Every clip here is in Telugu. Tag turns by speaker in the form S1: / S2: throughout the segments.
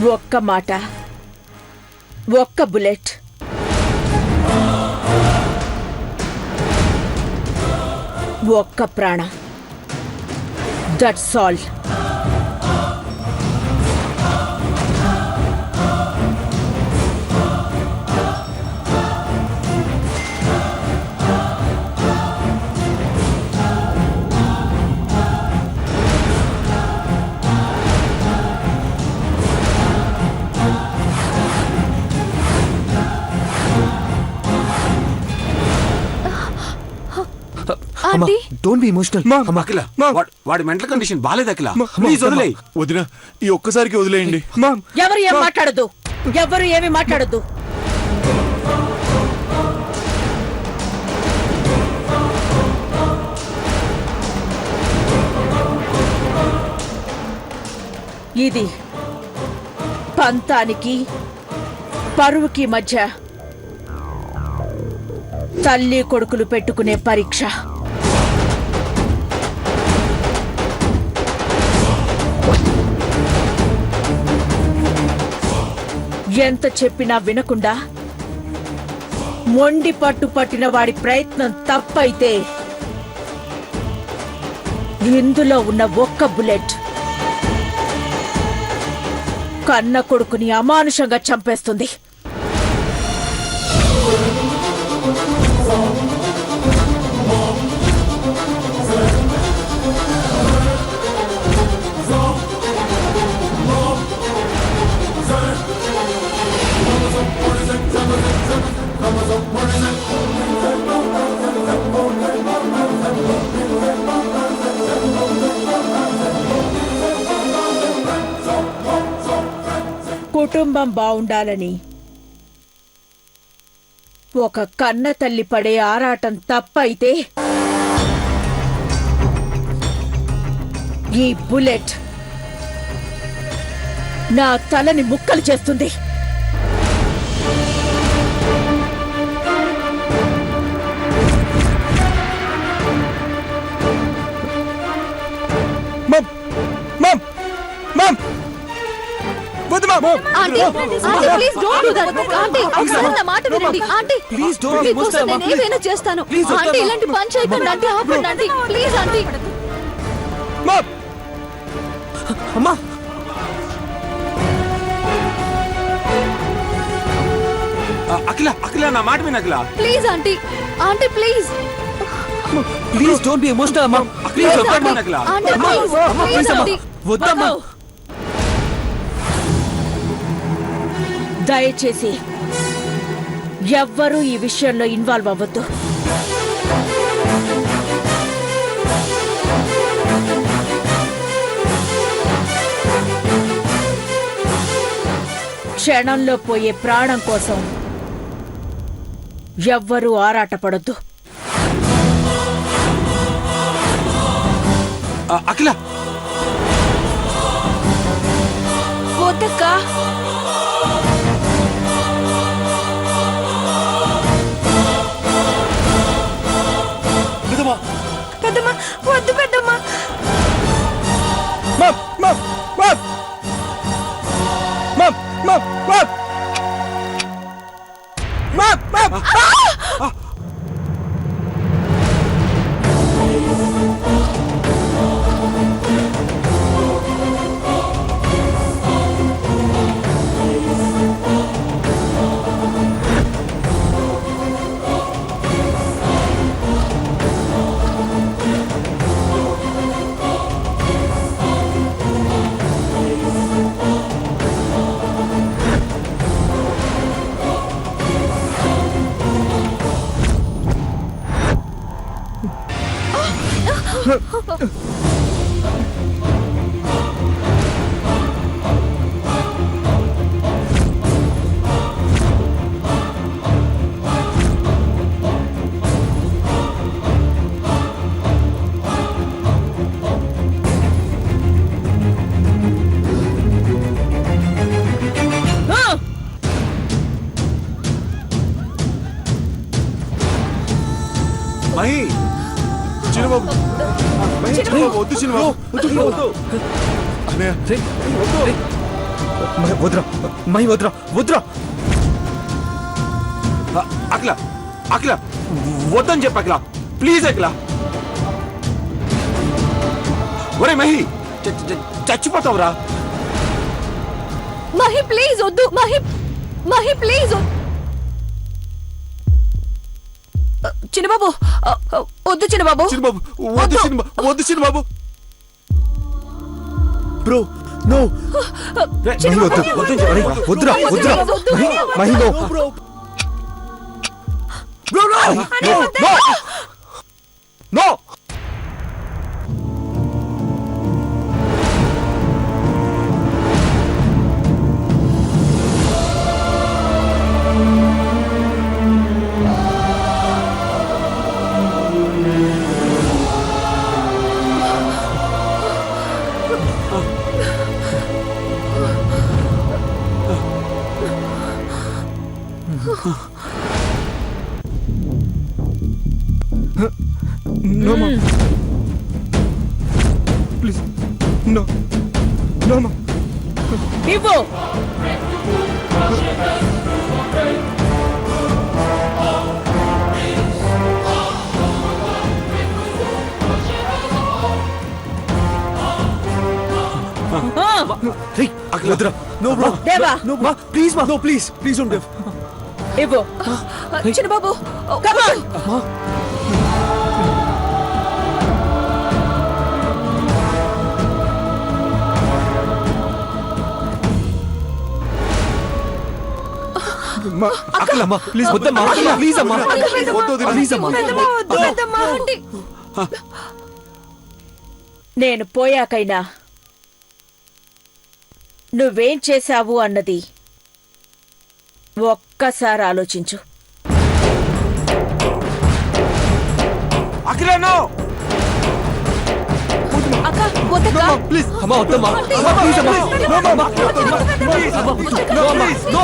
S1: ఒక్క మాట, ఒక్క బుల్లెట్. ఒక్క ప్రాణం. That's all.
S2: Don't be emotional.
S3: Akhila, వాడి మెంటల్ కండిషన్ బాలేదు అఖిల. ప్లీజ్ వదిలేయ్.
S4: వదిన, ఈ ఒక్కసారికి వదిలేయండి.
S1: ఎవరు ఏం మాట్లాడద్దు, ఎవరు ఏమి మాట్లాడద్దు. ఇది పంతానికి పరువుకి మధ్య తల్లి కొడుకులు పెట్టుకునే పరీక్ష. ఎంత చెప్పినా వినకుండా మొండి పట్టు పట్టిన వాడి ప్రయత్నం తప్పైతే ఇందులో ఉన్న ఒక్క బుల్లెట్ కన్న కొడుకుని అమానుషంగా చంపేస్తుంది. కుటుంబం బావుండాలని ఒక కన్న తల్లి పడే ఆరాటం తప్పైతే ఈ బుల్లెట్ నా తలని ముక్కలు చేస్తుంది.
S5: Aunty, please don't do that. Aunty, ఒకసారి నా మాట వినండి. ఆంటీ,
S2: ప్లీజ్ డోంట్ బి
S5: మీకోసం
S2: ఎమోషనల్.
S5: నేను ఏదైనా చేస్తాను. ఆంటీ, ఇలాంటి పని చేయకండి. ఆంటీ, ఆపండి. Aunty, please. ఆంటీ,
S2: అమ్మా,
S3: అఖిల, అఖిల నా మాట విను Akhila.
S5: Please. Aunty, aunty, please.
S2: Please don't be emotional. అమ్మా,
S3: ప్లీజ్ వద్దండి అఖిల.
S5: ఆంటీ,
S2: అమ్మా,
S5: ప్లీజ్.
S2: అమ్మా,
S5: ప్లీజ్,
S2: ప్లీజ్ అమ్మా,
S5: ఆంటీ.
S2: వద్దమ్మా.
S1: దయచేసి ఎవ్వరూ ఈ విషయంలో ఇన్వాల్వ్ అవ్వద్దు. క్షణంలో పోయే ప్రాణం కోసం ఎవ్వరూ ఆరాటపడొద్దు.
S3: అఖిల,
S1: వద్దక్కా.
S5: పెద్దమ్మ, వద్దు పెద్దమ్మ.
S4: మహి, చిన్నబాబు, వద్దు చిన్నబాబు, అన్నయ్య.
S2: వద్దురా మై వద్దురా వద్దురా
S3: అఖిల అఖిల వద్దని చెప్పు అఖిల ప్లీజ్ అఖిల ఒరే మహి చచ్చిపోతావురా
S5: మహి ప్లీజ్ వద్దు మహి ప్లీజ్ చిన్నబాబు వద్దు చిన్నబాబు
S4: చిన్నబాబు వద్దు చిన్నబాబు బ్రో నో
S2: మహి వద్దు
S3: వద్దని చెప్పు
S2: వద్దురా వద్దురా Mahi no
S4: bro no
S2: no no No, ma. Please. No. No, ma.
S1: ఇవ్వు.
S2: Hey, వద్దురా. No, bro.
S1: దేవా.
S2: No, ma. Please, ma. No, please. Please don't give.
S1: ఇవ్వు.
S5: చిన్నబాబు
S1: Come on.
S2: Ma. Ma. అక్కల అమ్మా ప్లీజ్ వద్దమ్మా అక్కల ప్లీజ్ అమ్మా ప్లీజ్ అమ్మా
S5: ఆంటీ
S1: నేను పోయాకైనా నువ్వేం చేశావు అన్నది ఒక్కసారి ఆలోచించు.
S3: అఖిల నో
S5: అక్క వద్దక్క
S2: ప్లీజ్ అమ్మా వద్దమ్మా అమ్మా ప్లీజ్ అమ్మా నో అమ్మా ప్లీజ్ అమ్మా నో అమ్మా నో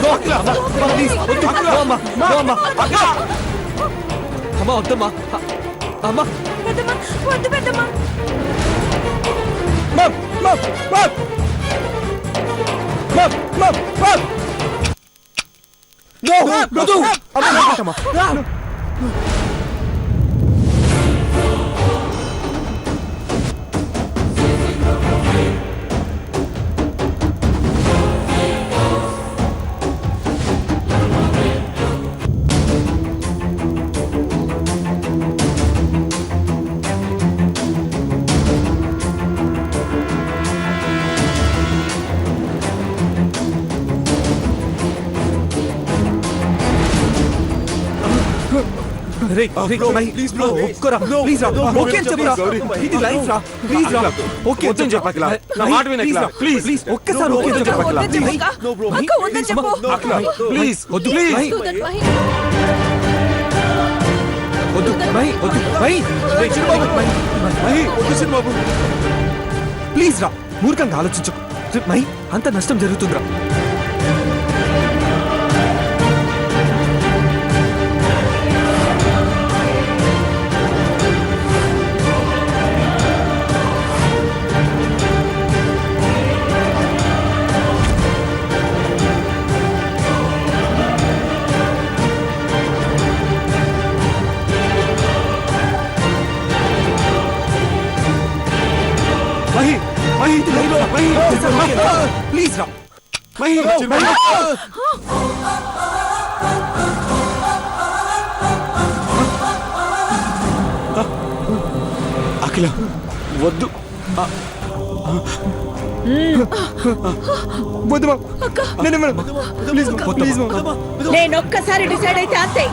S2: నో అక్కల అమ్మా ప్లీజ్ వద్దు నో అమ్మా నో అమ్మా
S3: అఖిల
S2: అమ్మా వద్దమ్మా అమ్మా
S5: వద్దు పెద్దమ్మ
S2: మమ్ మమ్ మమ్ మమ్ మమ్ మమ్ నో వద్దు అమ్మా అమ్మా రే ప్లీజ్ బ్రో ఒక్కరా ప్లీజ్ రా ఓకే చెప్పరా ఇది లైఫ్ రా ప్లీజ్ రా ఓకే
S3: వద్దని చెప్పు అఖిల నా మాట విను అఖిల ప్లీజ్
S2: ప్లీజ్ ఒక్కసారి ఓకే
S3: వద్దని చెప్పు అఖిల
S2: నో బ్రో
S5: అక్క వద్దని చెప్పు
S3: అఖిల ప్లీజ్
S2: వద్దు
S3: ప్లీజ్
S5: వద్దు మహి
S2: వద్దు మై వద్దు మై రే చిన్నబాబు మై వద్దు చిన్నబాబు ప్లీజ్ రా మూర్ఖంగా ఆలోచించకు మై అంత నష్టం జరుగుతుందిరా
S3: మహి మహి మహి
S2: ప్లీజ్ రా
S3: మహి అఖిల వద్దు
S2: వద్దు నేను ప్లీజ్ ప్లీజ్
S1: నేనొక్కసారి డిసైడ్ అయితే అంతే.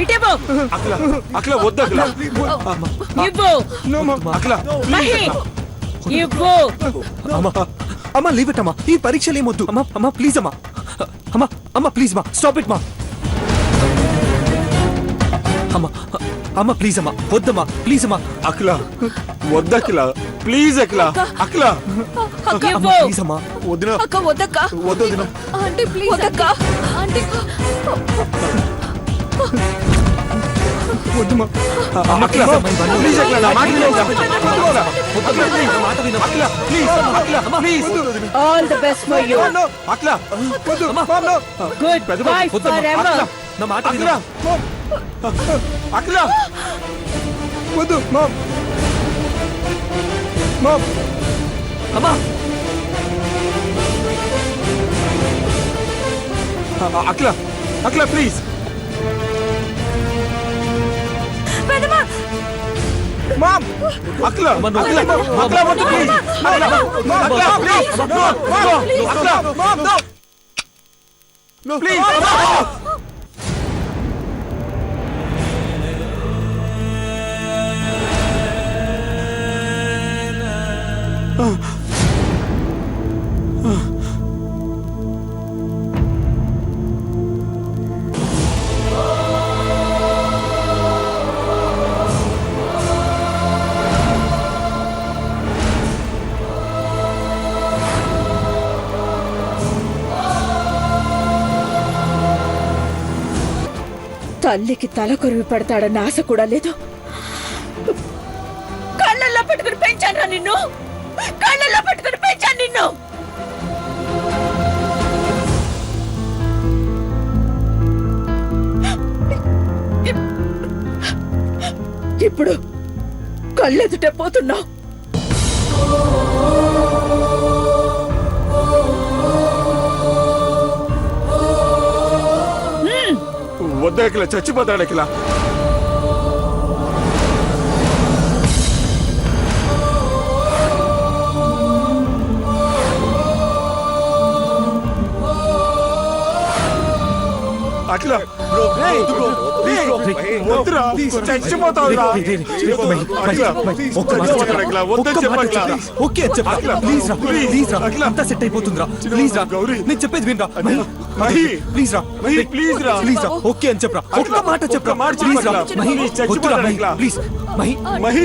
S1: ఇటేమో
S3: అఖిల అఖిల వద్దు అఖిల
S1: ఇవ్వు.
S3: అఖిల
S1: మహి ఇవ్వు.
S2: అమ్మా లీవ్ ఇట్ అమ్మా ఈ పరీక్షలు ఏమొద్దు అమ్మా అమ్మా ప్లీజ్ అమ్మా అమ్మా అమ్మా ప్లీజ్ మా స్టాప్ ఇట్ మా అమ్మా అమ్మా ప్లీజ్ అమ్మా వద్దమ్మా ప్లీజ్ అమ్మా
S3: అఖిల వద్దు అఖిల ప్లీజ్ అఖిల అఖిల
S2: అమ్మా
S1: ఇవ్వు.
S2: ప్లీజ్ అమ్మా
S3: వదిన
S5: అక్క వద్దక్క
S3: వద్దు వదిన
S5: ఆంటీ ప్లీజ్ వద్దక్క ఆంటీ
S2: వద్దు మా
S3: అఖిల ప్లీజ్ అఖిల నా మాట విను అఖిల ప్లీజ్ మాట విను Akhila please Akhila please
S1: all the best for you
S3: Akhila
S2: వద్దు mom no
S1: good bye for ever
S2: నా మాట
S3: అఖిల అఖిల
S2: వద్దు మామ్ మామ్
S3: అమ్మా అఖిల అఖిల ప్లీజ్
S2: మామ్
S3: అఖిల అఖిల అఖిల వద్దు please Akhila Akhila please Akhila
S2: ma'am no
S3: please
S1: తల్లికి తల కొరివి పెడతాడన్న ఆశ కూడా లేదు. కళ్ళల్లో పెట్టుకుని పెంచాను నిన్ను, కళ్ళల్లో పెట్టుకుని పెంచాను నిన్ను. ఇప్పుడు కళ్ళెదుటే పోతున్నావు.
S3: వద్దు అఖిల చచ్చిపోతాడు అఖిల అఖిల వద్దురా చచ్చిపోతావురా
S2: ఓకే చెప్పరా ప్లీజ్ రా ప్లీజ్ రా అంతా సెట్ అయిపోతుందిరా ప్లీజ్ రా
S3: గౌరీ.
S2: నేను చెప్పేది వినరా
S3: మహి.
S2: ప్లీజ్ రా
S3: మహి, ప్లీజ్ రా.
S2: ప్లీజ్ రా ఓకే అని చెప్పరా ఒక్క మాట చెప్పరా
S3: ఒక్క మాట
S2: ప్లీజ్ రా
S3: చెప్పరా.
S2: మహి
S3: ప్లీజ్,
S2: వద్దురా
S3: చచ్చిపోతాడు
S2: మహి
S3: అఖిల.
S2: ప్లీజ్ మహి
S3: మహి.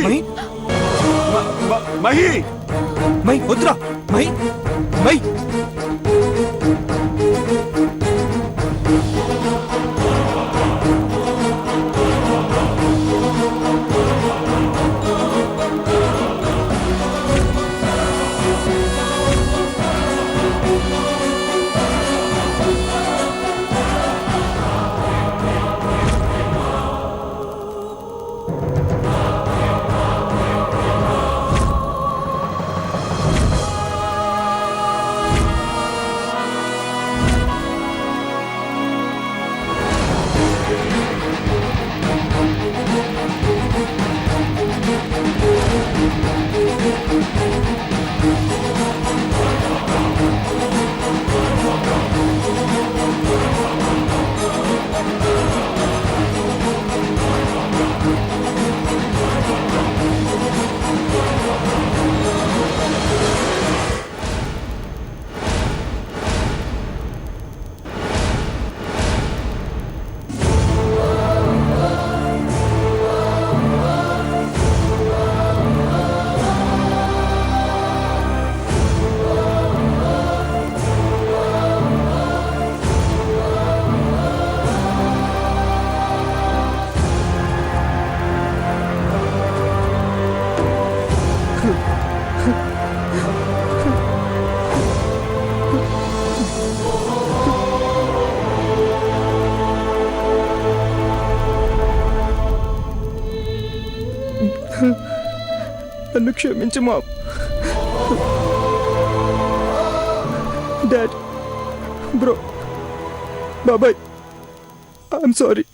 S2: మహి
S3: మహి
S2: మహి వద్దురా మహి మహి నన్ను క్షమించు మా డాడ్ బ్రో బాబాయ్ ఐఎమ్ సారీ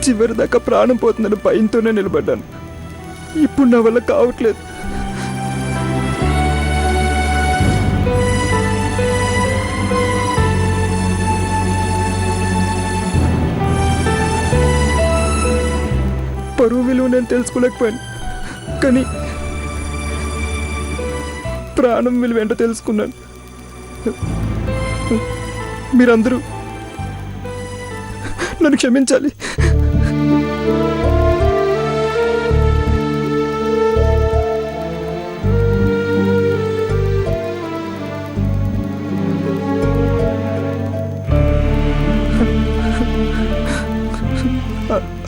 S2: చివరిదాకా ప్రాణం పోతుందని భయంతోనే నిలబడ్డాను. ఇప్పుడు నా వల్ల కావట్లేదు. పరువు విలువ నేను తెలుసుకోలేకపోయాను, కానీ ప్రాణం విలువ ఏంటో తెలుసుకున్నాను. మీరందరూ నన్ను క్షమించాలి.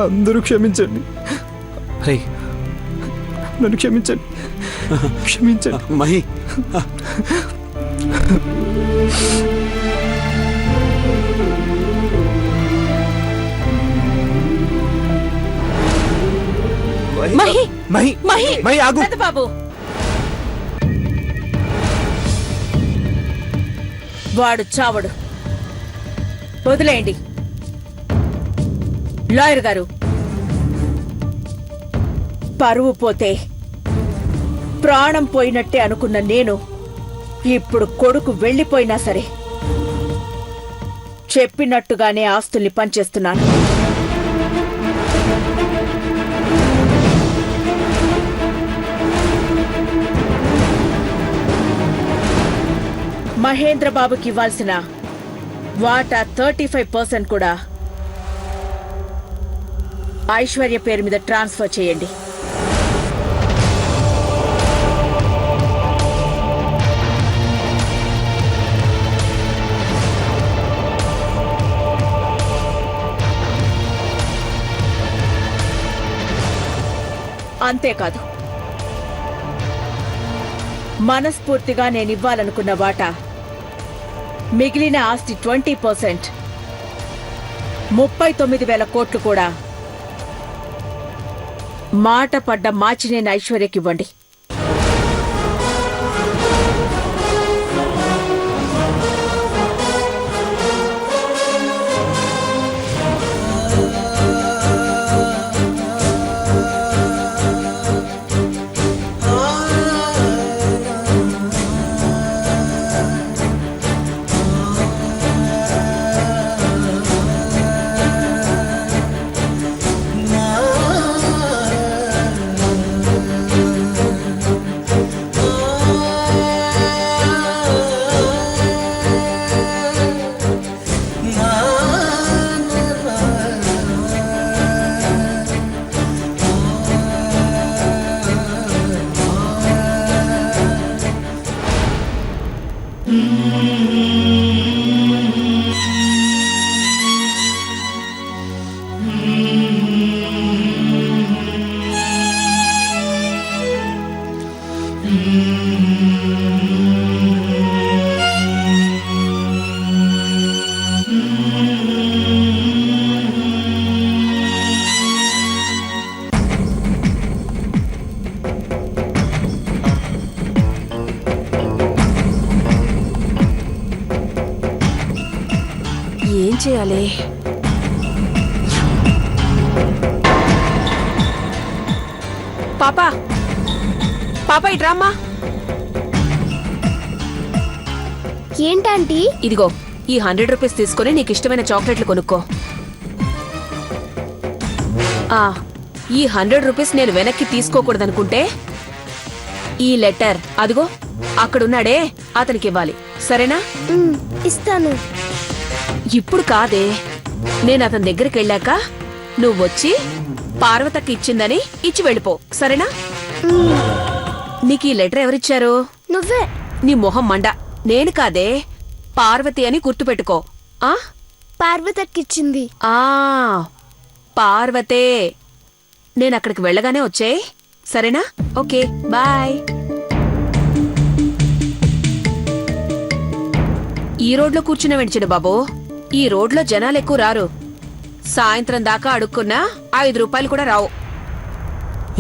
S2: అందరూ క్షమించండి,
S3: రే
S2: నన్ను క్షమించండి, క్షమించండి.
S3: మహి
S1: మహి
S2: మహి
S1: మహి
S2: మహి ఆగు.
S1: బాబు వాడు చావడు, వదిలేయండి. లాయర్ గారు, పరువు పోతే ప్రాణం పోయినట్టే అనుకున్న నేను ఇప్పుడు కొడుకు వెళ్ళిపోయినా సరే చెప్పినట్టుగానే ఆస్తుల్ని పంచేస్తున్నాను. మహేంద్ర బాబుకి ఇవ్వాల్సిన వాటా 35% కూడా ఐశ్వర్య పేరు మీద ట్రాన్స్ఫర్ చేయండి. అంతేకాదు, మనస్ఫూర్తిగా నేనివ్వాలనుకున్న వాటా మిగిలిన ఆస్తి 20%, 39,000 కోట్లు కూడా మాట పడ్డ మాచినేని ఐశ్వర్యకివ్వండి. ఏం చేయాలి? పాపా పాపా ఇట్రామ్మా.
S5: ఏంటంటీ?
S1: ఇదిగో ఈ 100 రూపీస్ తీసుకుని నీకు ఇష్టమైన చాక్లెట్లు కొనుక్కో. ఈ 100 రూపీస్ నేను వెనక్కి తీసుకోకూడదనుకుంటే ఈ లెటర్ అదిగో అక్కడున్నాడే అతనికి ఇవ్వాలి, సరేనా?
S5: ఇస్తాను.
S1: ఇప్పుడు కాదే, నేను అతని దగ్గరికి వెళ్ళాక నువ్వొచ్చి పార్వతకి ఇచ్చిందని ఇచ్చి వెళ్ళిపో, సరేనా? నీకు ఈ లెటర్ ఎవరిచ్చారు?
S5: నువ్వే.
S1: నీ మొహం మండ, నేను కాదే, పార్వతి అని గుర్తుపెట్టుకో.
S5: పార్వతకిచ్చింది.
S1: పార్వతే. నేను అక్కడికి వెళ్ళగానే వచ్చేయ్, సరేనా? Okay, bye. ఈ రోడ్లో కూర్చున్నావేంటి చిన్న బాబు? ఈ రోడ్లో జనాలు ఎక్కువ రారు. సాయంత్రం దాకా అడుక్కున్నా 5 రూపాయలు కూడా రావు.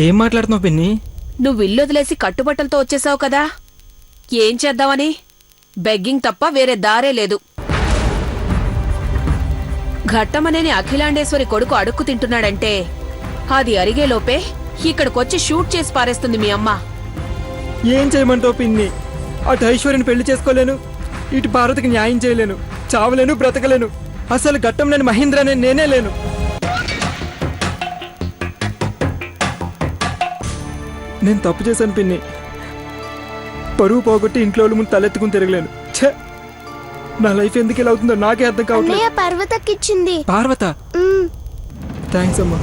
S2: ఏం మాట్లాడుతున్నావు పిన్ని?
S1: నువ్వు ఇల్లు వదిలేసి కట్టుబట్టలతో వచ్చేసావు కదా, ఏం చేద్దామని? బెగ్గింగ్ తప్ప వేరే దారే లేదు. ఘట్టమనేని అఖిలాండేశ్వరి కొడుకు అడుక్కు తింటున్నాడంటే అది అరిగేలోపే ఇక్కడికొచ్చి షూట్ చేసి పారేస్తుంది మీ అమ్మ.
S2: ఏం చేయమంటావు పిన్ని? అటు ఐశ్వర్యని పెళ్లి చేసుకోలేను, ఇటు పార్వతికి న్యాయం చేయలేను, చావలేను, బ్రతకలేను. అసలు ఘట్టం నేను మహేంద్ర నేనే లేను. నేను తప్పు చేశాను పిన్ని. పరువు పోగొట్టి ఇంట్లో ముందు తలెత్తుకుని తిరగలేను. ఛే, నా లైఫ్ ఎందుకు ఇలా అవుతుందో నాకే అర్థం కావట్లేదు.
S5: పార్వతకిచ్చింది.
S2: పార్వత, థ్యాంక్స్ అమ్మా.